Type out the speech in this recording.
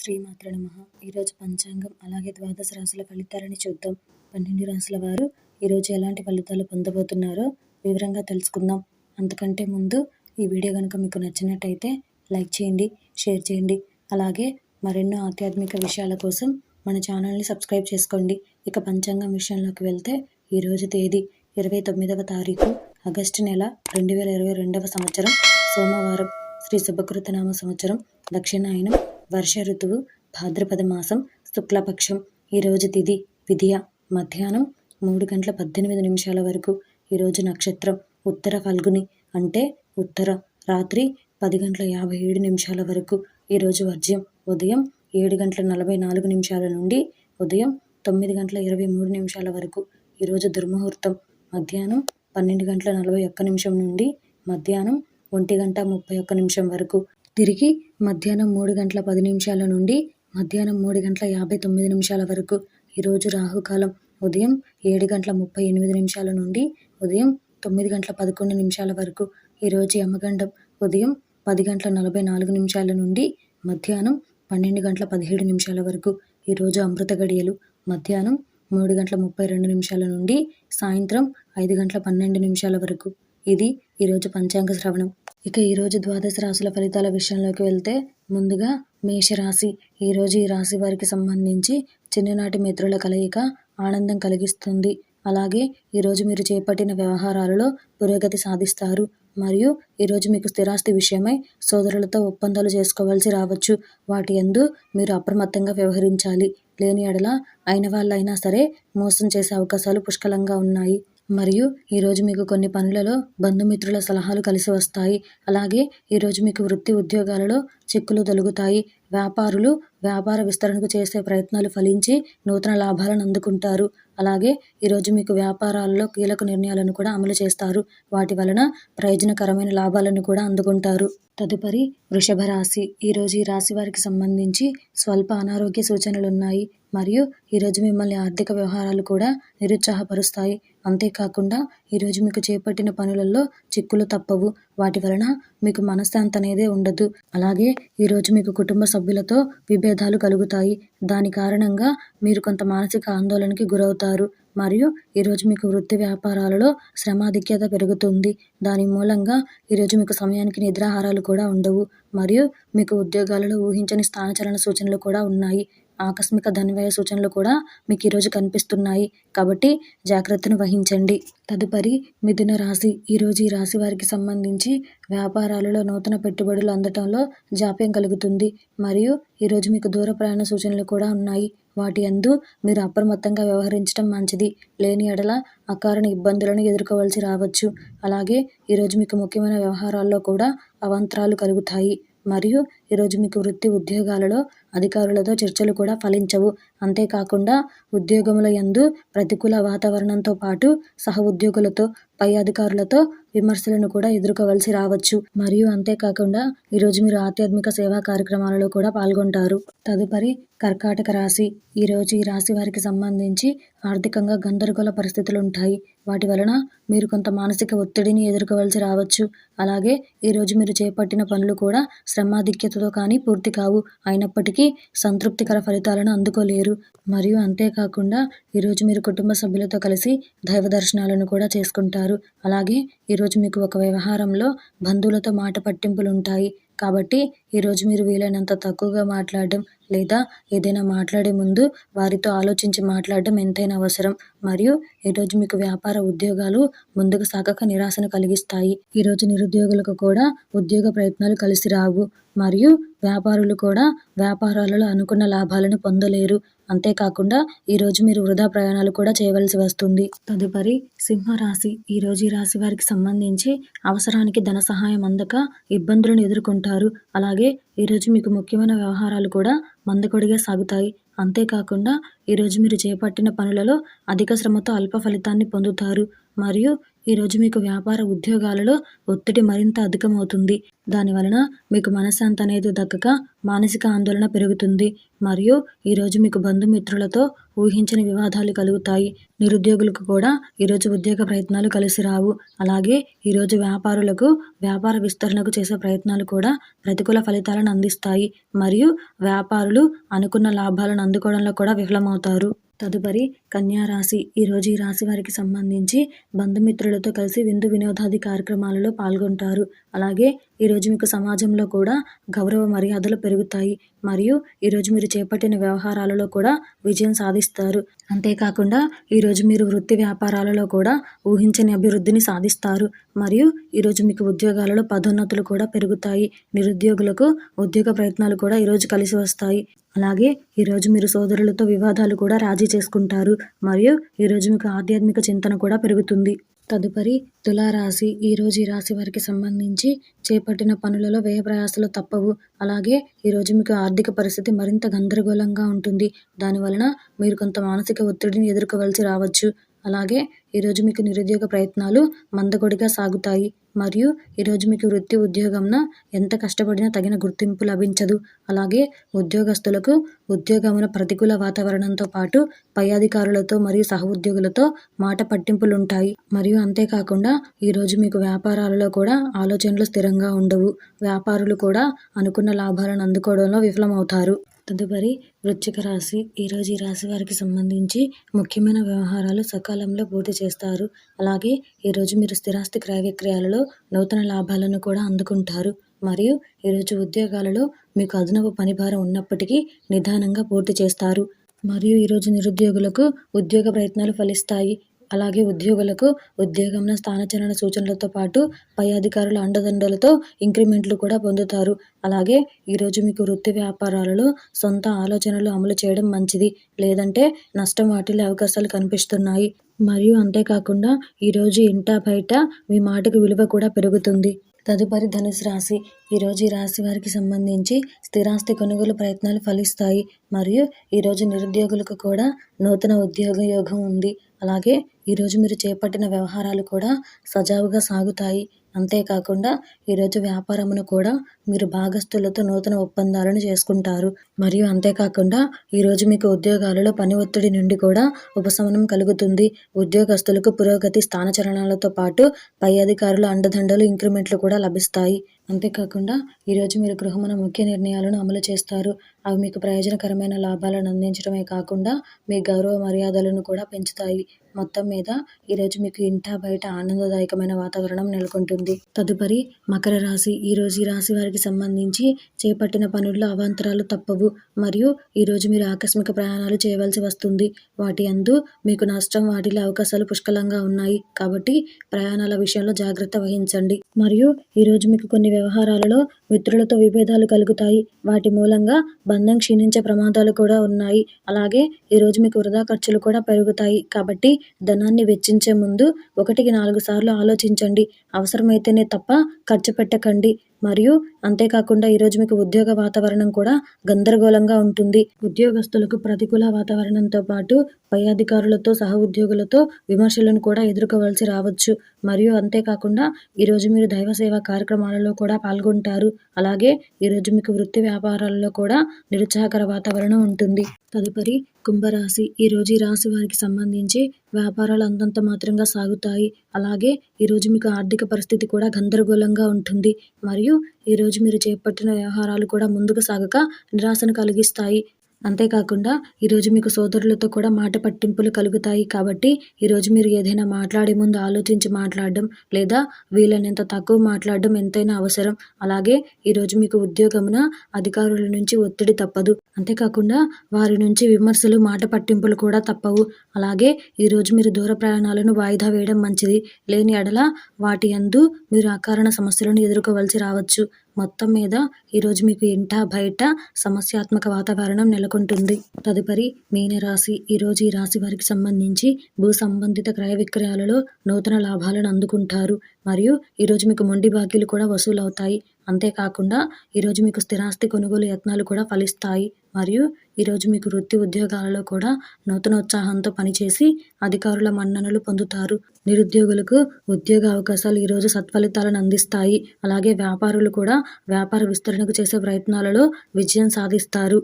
శ్రీమాత్ర నమః. ఈరోజు పంచాంగం అలాగే ద్వాదశ రాశుల ఫలితాలని చూద్దాం. 12 రాశుల వారు ఈరోజు ఎలాంటి ఫలితాలు పొందబోతున్నారో వివరంగా తెలుసుకుందాం. అంతకంటే ముందు ఈ వీడియో కనుక మీకు నచ్చినట్టయితే లైక్ చేయండి, షేర్ చేయండి. అలాగే మరెన్నో ఆధ్యాత్మిక విషయాల కోసం మన ఛానల్ని సబ్స్క్రైబ్ చేసుకోండి. ఇక పంచాంగం విషయంలోకి వెళ్తే ఈరోజు తేదీ 29వ తారీఖు ఆగస్టు నెల 2022వ సంవత్సరం సోమవారం. శ్రీ శుభకృతనామ సంవత్సరం దక్షిణాయనం, వర్ష ఋతువు, భాద్రపద మాసం, శుక్లపక్షం. ఈరోజు తిథి విధియ, మధ్యాహ్నం 3:18 వరకు. ఈరోజు నక్షత్రం ఉత్తర ఫల్గుని అంటే ఉత్తర, రాత్రి 10:57 వరకు. ఈరోజు వర్జ్యం ఉదయం 7:44 నుండి ఉదయం 9:23 వరకు. ఈరోజు దుర్ముహూర్తం మధ్యాహ్నం 12:41 నుండి మధ్యాహ్నం 1:31 వరకు. తిరిగి మధ్యాహ్నం 3:10 నుండి మధ్యాహ్నం 3:59 వరకు. ఈరోజు రాహుకాలం ఉదయం 7:38 నుండి ఉదయం 9:11 వరకు. ఈరోజు యమగండం ఉదయం 10:44 నుండి మధ్యాహ్నం 12:17 వరకు. ఈరోజు అమృత గడియలు మధ్యాహ్నం 3:32 నుండి సాయంత్రం 5:12 వరకు. ఇది ఈరోజు పంచాంగ శ్రవణం. ఇక ఈరోజు ద్వాదశ రాశుల ఫలితాల విషయంలోకి వెళ్తే ముందుగా మేషరాశి. ఈరోజు ఈ రాశి వారికి సంబంధించి చిన్ననాటి మిత్రుల కలయిక ఆనందం కలిగిస్తుంది. అలాగే ఈరోజు మీరు చేపట్టిన వ్యవహారాలలో పురోగతి సాధిస్తారు. మరియు ఈరోజు మీకు స్థిరాస్తి విషయమై సోదరులతో ఒప్పందాలు చేసుకోవాల్సి రావచ్చు. వాటి యందు మీరు అప్రమత్తంగా వ్యవహరించాలి. లేని ఎడల అయిన వాళ్ళైనా సరే మోసం చేసే అవకాశాలు పుష్కలంగా ఉన్నాయి. మరియు ఈరోజు మీకు కొన్ని పనులలో బంధుమిత్రుల సలహాలు కలిసి వస్తాయి. అలాగే ఈరోజు మీకు వృత్తి ఉద్యోగాలలో చిక్కులు తొలగుతాయి. వ్యాపారులు వ్యాపార విస్తరణకు చేసే ప్రయత్నాలు ఫలించి నూతన లాభాలను అందుకుంటారు. అలాగే ఈరోజు మీకు వ్యాపారాలలో కీలక నిర్ణయాలను కూడా అమలు చేస్తారు. వాటి వలన ప్రయోజనకరమైన లాభాలను కూడా అందుకుంటారు. తదుపరి వృషభ రాశి. ఈరోజు ఈ రాశి వారికి సంబంధించి స్వల్ప అనారోగ్య సూచనలు ఉన్నాయి. మరియు ఈరోజు మిమ్మల్ని ఆర్థిక వ్యవహారాలు కూడా నిరుత్సాహపరుస్తాయి. అంతేకాకుండా ఈరోజు మీకు చేపట్టిన పనులలో చిక్కులు తప్పవు. వాటి వలన మీకు మనశ్శాంతి అనేదే ఉండదు. అలాగే ఈరోజు మీకు కుటుంబ సభ్యులతో విభేదాలు కలుగుతాయి. దాని కారణంగా మీరు కొంత మానసిక ఆందోళనకి గురవుతారు. మరియు ఈరోజు మీకు వృత్తి వ్యాపారాలలో శ్రమాధిక్యత పెరుగుతుంది. దాని మూలంగా ఈరోజు మీకు సమయానికి నిద్రాహారాలు కూడా ఉండవు. మరియు మీకు ఉద్యోగాలలో ఊహించని స్థానచలన సూచనలు కూడా ఉన్నాయి. ఆకస్మిక ధనవ్యయ సూచనలు కూడా మీకు ఈరోజు కనిపిస్తున్నాయి. కాబట్టి జాగ్రత్తను వహించండి. తదుపరి మిథున రాశి. ఈరోజు ఈ రాశి వారికి సంబంధించి వ్యాపారాలలో నూతన పెట్టుబడులు అందటంలో జాప్యం కలుగుతుంది. మరియు ఈరోజు మీకు దూర ప్రయాణ సూచనలు కూడా ఉన్నాయి. వాటి యందు మీరు అప్రమత్తంగా వ్యవహరించడం మంచిది. లేని ఎడల అకారణ ఇబ్బందులను ఎదుర్కోవాల్సి రావచ్చు. అలాగే ఈరోజు మీకు ముఖ్యమైన వ్యవహారాల్లో కూడా అవాంతరాలు కలుగుతాయి. మరియు ఈరోజు మీకు వృత్తి ఉద్యోగాలలో అధికారులతో చర్చలు కూడా ఫలించవు. అంతేకాకుండా ఉద్యోగముల యందు ప్రతికూల వాతావరణంతో పాటు సహ ఉద్యోగులతో, పై అధికారులతో విమర్శలను కూడా ఎదుర్కోవలసి రావచ్చు. మరియు అంతేకాకుండా ఈరోజు మీరు ఆధ్యాత్మిక సేవా కార్యక్రమాలలో కూడా పాల్గొంటారు. తదుపరి కర్కాటక రాశి. ఈరోజు ఈ రాశి వారికి సంబంధించి ఆర్థికంగా గందరగోళ పరిస్థితులు ఉంటాయి. వాటి వలన మీరు కొంత మానసిక ఒత్తిడిని ఎదుర్కోవాల్సి రావచ్చు. అలాగే ఈరోజు మీరు చేపట్టిన పనులు కూడా శ్రమాధిక్యతతో కానీ పూర్తి కావు. అయినప్పటికీ సంతృప్తికర ఫలితాలను అందుకోలేరు. మరియు అంతేకాకుండా ఈరోజు మీరు కుటుంబ సభ్యులతో కలిసి దైవ దర్శనాలను కూడా చేసుకుంటారు. అలాగే ఈరోజు మీకు ఒక వ్యవహారంలో బంధువులతో మాట పట్టింపులు ఉంటాయి. కాబట్టి ఈరోజు మీరు వీలైనంత తక్కువగా మాట్లాడడం లేదా ఏదైనా మాట్లాడే ముందు వారితో ఆలోచించి మాట్లాడడం ఎంతైనా అవసరం. మరియు ఈరోజు మీకు వ్యాపార ఉద్యోగాలు ముందుకు సాగక నిరాశను కలిగిస్తాయి. ఈరోజు నిరుద్యోగులకు కూడా ఉద్యోగ ప్రయత్నాలు కలిసి రావు. మరియు వ్యాపారులు కూడా వ్యాపారాలలో అనుకున్న లాభాలను పొందలేరు. అంతేకాకుండా ఈరోజు మీరు వృధా ప్రయాణాలు కూడా చేయవలసి వస్తుంది. తదుపరి సింహరాశి. ఈరోజు ఈ రాశి వారికి సంబంధించి అవసరానికి ధన సహాయం అందక ఇబ్బందులను ఎదుర్కొంటారు. అలాగే ఈరోజు మీకు ముఖ్యమైన వ్యవహారాలు కూడా మందకొడిగా సాగుతాయి. అంతేకాకుండా ఈరోజు మీరు చేపట్టిన పనులలో అధిక శ్రమతో అల్ప ఫలితాన్ని పొందుతారు. మరియు ఈరోజు మీకు వ్యాపార ఉద్యోగాలలో ఒత్తిడి మరింత అధికమవుతుంది. దానివలన మీకు మనశ్శాంతి అనేది దక్కక మానసిక ఆందోళన పెరుగుతుంది. మరియు ఈరోజు మీకు బంధుమిత్రులతో ఊహించని వివాదాలు కలుగుతాయి. నిరుద్యోగులకు కూడా ఈరోజు ఉద్యోగ ప్రయత్నాలు కలిసి రావు. అలాగే ఈరోజు వ్యాపారులకు వ్యాపార విస్తరణకు చేసే ప్రయత్నాలు కూడా ప్రతికూల ఫలితాలను అందిస్తాయి. మరియు వ్యాపారులు అనుకున్న లాభాలను అందుకోవడంలో కూడా విఫలమవుతారు. తదుపరి కన్యా రాశి. ఈరోజు ఈ రాశి వారికి సంబంధించి బంధుమిత్రులతో కలిసి విందు వినోదాది కార్యక్రమాలలో పాల్గొంటారు. అలాగే ఈరోజు మీకు సమాజంలో కూడా గౌరవ మర్యాదలు పెరుగుతాయి. మరియు ఈరోజు మీరు చేపట్టిన వ్యవహారాలలో కూడా విజయం సాధిస్తారు. అంతేకాకుండా ఈరోజు మీరు వృత్తి వ్యాపారాలలో కూడా ఊహించని అభివృద్ధిని సాధిస్తారు. మరియు ఈరోజు మీకు ఉద్యోగాలలో పదోన్నతులు కూడా పెరుగుతాయి. నిరుద్యోగులకు ఉద్యోగ ప్రయత్నాలు కూడా ఈరోజు కలిసి వస్తాయి. అలాగే ఈరోజు మీరు సోదరులతో వివాదాలు కూడా రాజీ చేసుకుంటారు. మరియు ఈరోజు మీకు ఆధ్యాత్మిక చింతన కూడా పెరుగుతుంది. తదుపరి తులారాశి. ఈరోజు ఈ రాశి వారికి సంబంధించి చేపట్టిన పనులలో వ్యయ ప్రయాసాలు తప్పవు. అలాగే ఈరోజు మీకు ఆర్థిక పరిస్థితి మరింత గందరగోళంగా ఉంటుంది. దానివలన మీరు కొంత మానసిక ఒత్తిడిని ఎదుర్కోవలసి రావచ్చు. అలాగే ఈరోజు మీకు నిరుద్యోగ ప్రయత్నాలు మందకొడిగా సాగుతాయి. మరియు ఈరోజు మీకు వృత్తి ఉద్యోగంన ఎంత కష్టపడినా తగిన గుర్తింపు లభించదు. అలాగే ఉద్యోగస్తులకు ఉద్యోగమున ప్రతికూల వాతావరణంతో పాటు పై అధికారులతో మరియు సహ ఉద్యోగులతో మాట పట్టింపులుంటాయి. మరియు అంతేకాకుండా ఈరోజు మీకు వ్యాపారాలలో కూడా ఆలోచనలు స్థిరంగా ఉండవు. వ్యాపారులు కూడా అనుకున్న లాభాలను అందుకోవడంలో విఫలమవుతారు. తదుపరి వృశ్చిక రాశి. ఈరోజు ఈ రాశి వారికి సంబంధించి ముఖ్యమైన వ్యవహారాలు సకాలంలో పూర్తి చేస్తారు. అలాగే ఈరోజు మీరు స్థిరాస్తి క్రయ విక్రయాలలో నూతన లాభాలను కూడా అందుకుంటారు. మరియు ఈరోజు ఉద్యోగాలలో మీకు అదనపు పనిభారం ఉన్నప్పటికీ నిదానంగా పూర్తి చేస్తారు. మరియు ఈరోజు నిరుద్యోగులకు ఉద్యోగ ప్రయత్నాలు ఫలిస్తాయి. అలాగే ఉద్యోగులకు ఉద్యోగంలో స్థానచలన సూచనలతో పాటు పై అధికారుల అండదండలతో ఇంక్రిమెంట్లు కూడా పొందుతారు. అలాగే ఈరోజు మీకు వృత్తి వ్యాపారాలలో సొంత ఆలోచనలు అమలు చేయడం మంచిది. లేదంటే నష్టం వాటిల్లే అవకాశాలు కనిపిస్తున్నాయి. మరియు అంతేకాకుండా ఈరోజు ఇంటా బయట మీ మాటకు విలువ కూడా పెరుగుతుంది. తదుపరి ధనుసు రాశి. ఈరోజు ఈ రాశి వారికి సంబంధించి స్థిరాస్తి కొనుగోలు ప్రయత్నాలు ఫలిస్తాయి. మరియు ఈరోజు నిరుద్యోగులకు కూడా నూతన ఉద్యోగ యోగం ఉంది. అలాగే ఈరోజు మీరు చేపట్టిన వ్యవహారాలు కూడా సజావుగా సాగుతాయి. అంతేకాకుండా ఈరోజు వ్యాపారమును కూడా మీరు భాగస్తులతో నూతన ఒప్పందాలను చేసుకుంటారు. మరియు అంతేకాకుండా ఈరోజు మీకు ఉద్యోగాలలో పని ఒత్తిడి నుండి కూడా ఉపశమనం కలుగుతుంది. ఉద్యోగస్తులకు పురోగతి స్థానచలనాలతో పాటు పై అధికారుల అండదండలు ఇంక్రిమెంట్లు కూడా లభిస్తాయి. అంతేకాకుండా ఈరోజు మీరు గృహమున ముఖ్య నిర్ణయాలను అమలు చేస్తారు. అవి మీకు ప్రయోజనకరమైన లాభాలను అందించడమే కాకుండా మీ గౌరవ మర్యాదలను కూడా పెంచుతాయి. మొత్తం మీద ఈరోజు మీకు ఇంటా బయట ఆనందదాయకమైన వాతావరణం నెలకొంటుంది. తదుపరి మకర రాశి. ఈరోజు ఈ రాశి వారికి సంబంధించి చేపట్టిన పనుల్లో అవాంతరాలు తప్పవు. మరియు ఈరోజు మీరు ఆకస్మిక ప్రయాణాలు చేయవలసి వస్తుంది. వాటి యందు మీకు నష్టం వాటిల్లే అవకాశాలు పుష్కలంగా ఉన్నాయి. కాబట్టి ప్రయాణాల విషయంలో జాగ్రత్త వహించండి. మరియు ఈరోజు మీకు కొన్ని వ్యవహారాలలో మిత్రులతో విభేదాలు కలుగుతాయి. వాటి మూలంగా బంధం క్షీణించే ప్రమాదాలు కూడా ఉన్నాయి. అలాగే ఈరోజు మీకు వృధా ఖర్చులు కూడా పెరుగుతాయి. కాబట్టి ధనాన్ని వెచ్చించే ముందు 1-4 సార్లు ఆలోచించండి. అవసరమైతేనే తప్ప ఖర్చు పెట్టకండి. మరియు అంతేకాకుండా ఈరోజు మీకు ఉద్యోగ వాతావరణం కూడా గందరగోళంగా ఉంటుంది. ఉద్యోగస్తులకు ప్రతికూల వాతావరణంతో పాటు పై అధికారులతో సహ ఉద్యోగులతో విమర్శలను కూడా ఎదుర్కోవలసి రావచ్చు. మరియు అంతేకాకుండా ఈరోజు మీరు దైవ సేవా కార్యక్రమాలలో కూడా పాల్గొంటారు. అలాగే ఈరోజు మీకు వృత్తి వ్యాపారాలలో కూడా నిరుత్సాహకర వాతావరణం ఉంటుంది. తదుపరి కుంభరాశి. ఈరోజు ఈ రాశి వారికి సంబంధించి వ్యాపారాలు అంతంత మాత్రంగా సాగుతాయి. అలాగే ఈరోజు మీకు ఆర్థిక పరిస్థితి కూడా గందరగోళంగా ఉంటుంది. మరియు ఈరోజు మీరు చేపట్టిన వ్యవహారాలు కూడా ముందుకు సాగక నిరాశను కలిగిస్తాయి. అంతేకాకుండా ఈరోజు మీకు సోదరులతో కూడా మాట పట్టింపులు కలుగుతాయి. కాబట్టి ఈరోజు మీరు ఏదైనా మాట్లాడే ముందు ఆలోచించి మాట్లాడడం లేదా వీలైనంత తక్కువ మాట్లాడడం ఎంతైనా అవసరం. అలాగే ఈరోజు మీకు ఉద్యోగమున అధికారుల నుంచి ఒత్తిడి తప్పదు. అంతేకాకుండా వారి నుంచి విమర్శలు మాట పట్టింపులు కూడా తప్పవు. అలాగే ఈరోజు మీరు దూర ప్రయాణాలను వాయిదా వేయడం మంచిది. లేని ఎడల వాటి యందు మీరు అకారణ సమస్యలను ఎదుర్కోవలసి రావచ్చు. మొత్తం మీద ఈరోజు మీకు ఇంటా బయట సమస్యాత్మక వాతావరణం నెలకొంటుంది. తదుపరి మీనరాశి. ఈరోజు ఈ రాశి వారికి సంబంధించి భూ సంబంధిత క్రయ విక్రయాలలో నూతన లాభాలను అందుకుంటారు. మరియు ఈరోజు మీకు మొండి బాకీలు కూడా వసూలవుతాయి. అంతేకాకుండా ఈరోజు మీకు స్థిరాస్తి కొనుగోలు యత్నాలు కూడా ఫలిస్తాయి. మరియు ఈరోజు మీకు వృత్తి ఉద్యోగాలలో కూడా నూతన ఉత్సాహంతో పనిచేసి అధికారుల మన్ననలు పొందుతారు. నిరుద్యోగులకు ఉద్యోగ అవకాశాలు ఈరోజు సత్ఫలితాలను అందిస్తాయి. అలాగే వ్యాపారులు కూడా వ్యాపార విస్తరణకు చేసే ప్రయత్నాలలో విజయం సాధిస్తారు.